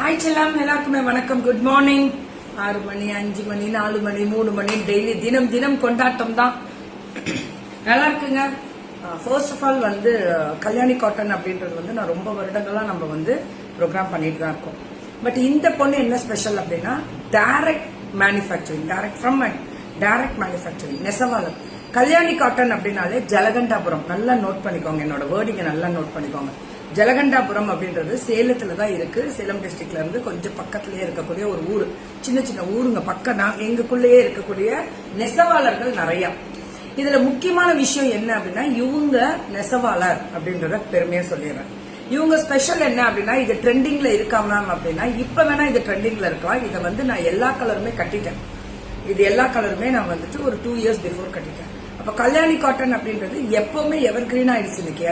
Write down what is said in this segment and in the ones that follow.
Hi செல்லாம், எல்லாருக்குமே வணக்கம். Good morning. 6 மணி, 5 மணி, 4 மணி, 3 மணி, டெய்லி தினம் தினம் கொண்டாட்டம் தான். நல்லா இருக்குங்க. First of all Kalyani cotton அப்படின்றது நான் ரொம்ப வருடங்களா நம்ம ப்ரோக்ராம் பண்ணிட்டு தான் இருக்கோம். பட் இந்த பொண்ணு என்ன ஸ்பெஷல் அப்படின்னா டைரக்ட் மேனுஃபேக்சரிங், டைரக்ட் மேனுஃபேக்சரிங் நெசவாளர். கல்யாணி காட்டன் அப்படின்னாலே ஜலகண்டாபுரம். நல்லா நோட் பண்ணிக்கோங்க, என்னோட வேர்டிங்க நல்லா நோட் பண்ணிக்கோங்க. ஜலகண்டாபுரம் அப்படின்றது சேலத்துல தான் இருக்கு. சேலம் டிஸ்ட்ரிக்ட்ல இருந்து கொஞ்சம் பக்கத்திலேயே இருக்கக்கூடிய ஒரு ஊரு, சின்ன சின்ன ஊருங்க பக்கம் தான். எங்களுக்குள்ளேயே இருக்கக்கூடிய நெசவாளர்கள் நிறைய. இதுல முக்கியமான விஷயம் என்ன அப்படின்னா இவங்க நெசவாளர் அப்படின்றத பெருமையா சொல்லிடுறேன். இவங்க ஸ்பெஷல் என்ன அப்படின்னா இது ட்ரெண்டிங்ல இருக்கா மேம் அப்படின்னா இப்ப வேணா இது ட்ரெண்டிங்ல இருக்கலாம். இதை நான் எல்லா கலருமே கட்டிட்டேன். இது எல்லா கலருமே நான் ஒரு 2 இயர்ஸ் பிஃபோர் கட்டிட்டேன். அப்ப கல்யாணி காட்டன் அப்படின்றது எப்பவுமே எவர் கிரீன் ஆயிடுச்சு. இன்னைக்கு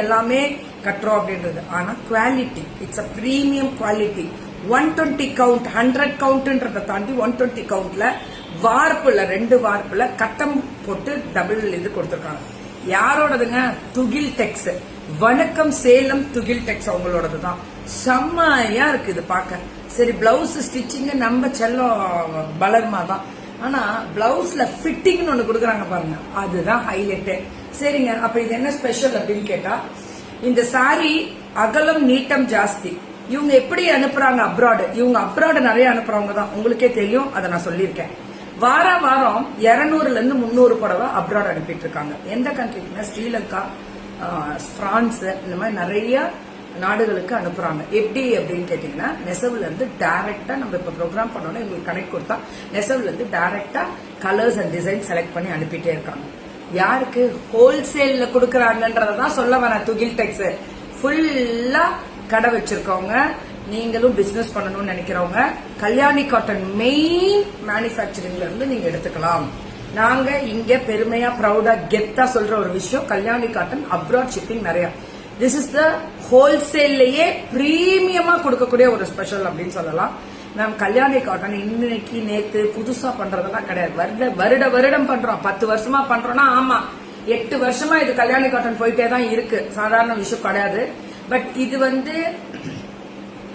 எல்லாமே கட்டுறோம் அப்படின்றது. ஆனா quality, it's a premium quality. 120 count, 100 கவுண்ட்ன்றதை தாண்டி 120 கவுண்ட்ல வார்ப்புல 2 வார்ப்புல கட்டம் போட்டு டபுள் இது கொடுத்திருக்காங்க. யாரோடதுங்க? துகில் டெக்ஸ். வணக்கம் சேலம் துகில் டெக்ஸ் அவங்களோடது தான். செம்மையா இருக்கு இது பார்க்க. சரி, பிளவுஸ் ஸ்டிச்சிங் நம்ம செல்லம் பலர்மா தான். ஆனா பிளவுஸ்ல ஃபிட்டிங்னு ஒண்ணு கொடுக்குறாங்க பாருங்க, அதுதான் ஹைலைட். சரிங்க, அப்ப இது என்ன ஸ்பெஷல் அப்படின்னு கேட்டா இந்த சாரி அகலம் நீட்டம் ஜாஸ்தி. இவங்க எப்படி அனுப்புறாங்க அப்ராடு? இவங்க அப்ராடு நிறைய அனுப்புறவங்க தான், உங்களுக்கே தெரியும். அதை நான் சொல்லியிருக்கேன். வாரம் 200ல இருந்து 300 புடவை அப்ராட் அனுப்பிட்டு இருக்காங்க. எந்த கண்ட்ரிக்குன்னா ஸ்ரீலங்கா, பிரான்ஸ், இந்த மாதிரி நிறைய நாடுகளுக்கு அனுப்புறாங்க. எப்படி அப்படின்னு கேட்டீங்கன்னா நெசவுல இருந்து டைரக்டா நம்ம இப்ப ப்ரோக்ராம் பண்ணோம்னா எங்களுக்கு கனெக்ட் கொடுத்தா நெசவுல இருந்து டைரக்டா கலர்ஸ் அண்ட் டிசைன் செலக்ட் பண்ணி அனுப்பிட்டே இருக்காங்க. யாருக்கு? ஹோல்சேல்ல கொடுக்கறாங்கன்றதான் சொல்ல வரேன். துகில் டெக்ஸ் ஃபுல்லா கடை வச்சிருக்கவங்க, நீங்களும் பிசினஸ் பண்ணணும்னு நினைக்கிறவங்க கல்யாணி காட்டன் மெயின் மேனுஃபேக்சரிங்ல இருந்து நீங்க எடுத்துக்கலாம். நாங்க இங்க பெருமையா ப்ரௌடா கெத்தா சொல்ற ஒரு விஷயம், கல்யாணி காட்டன் அப்ராட் ஷிப்பிங் நிறைய. திஸ் இஸ் த ஹோல்சேல்லையே பிரீமியமா கொடுக்கக்கூடிய ஒரு ஸ்பெஷல் அப்படின்னு சொல்லலாம். மேம் கல்யாணி காட்டன் இன்னைக்கு நேத்து புதுசா பண்றதெல்லாம் கிடையாது. வருடம் பண்றோம். 10 வருஷமா பண்றோம்னா ஆமா, 8 வருஷமா இது கல்யாணி காட்டன் போயிட்டே தான் இருக்கு. சாதாரண விஷயம் கிடையாது. பட் இது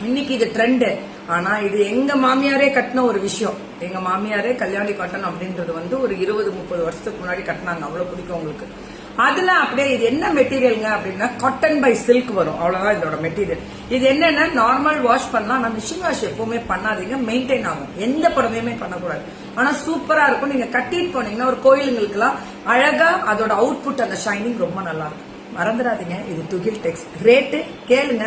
இன்னைக்கு இது ட்ரெண்ட். ஆனா இது எங்க மாமியாரே கட்டின ஒரு விஷயம். எங்க மாமியாரே கல்யாணி காட்டன் அப்படின்றது ஒரு 20-30 வருஷத்துக்கு முன்னாடி கட்டினாங்க. அவ்வளவு பிடிக்கும் உங்களுக்கு. அதுல அப்படியே இது என்ன மெட்டீரியல்ங்க அப்படின்னா காட்டன் பை சில்க் வரும். அவ்வளவுதான் இதோட மெட்டீரியல். இது என்னன்னா நார்மல் வாஷ் பண்ணலாம். ஆனா மிஷின் வாஷ் எப்பவுமே பண்ணாதீங்க, மெயின்டைன் ஆகும். எந்த புடவையுமே பண்ணக்கூடாது. ஆனா சூப்பரா இருக்கும். நீங்க கட்டிட்டு போனீங்கன்னா ஒரு கோயிலுங்களுக்கு எல்லாம் அழகா அதோட அவுட்புட், அந்த ஷைனிங் ரொம்ப நல்லா இருக்கும். மறந்துடாதீங்க, இது துகில் டெக்ஸ். ரேட்டு கேளுங்க.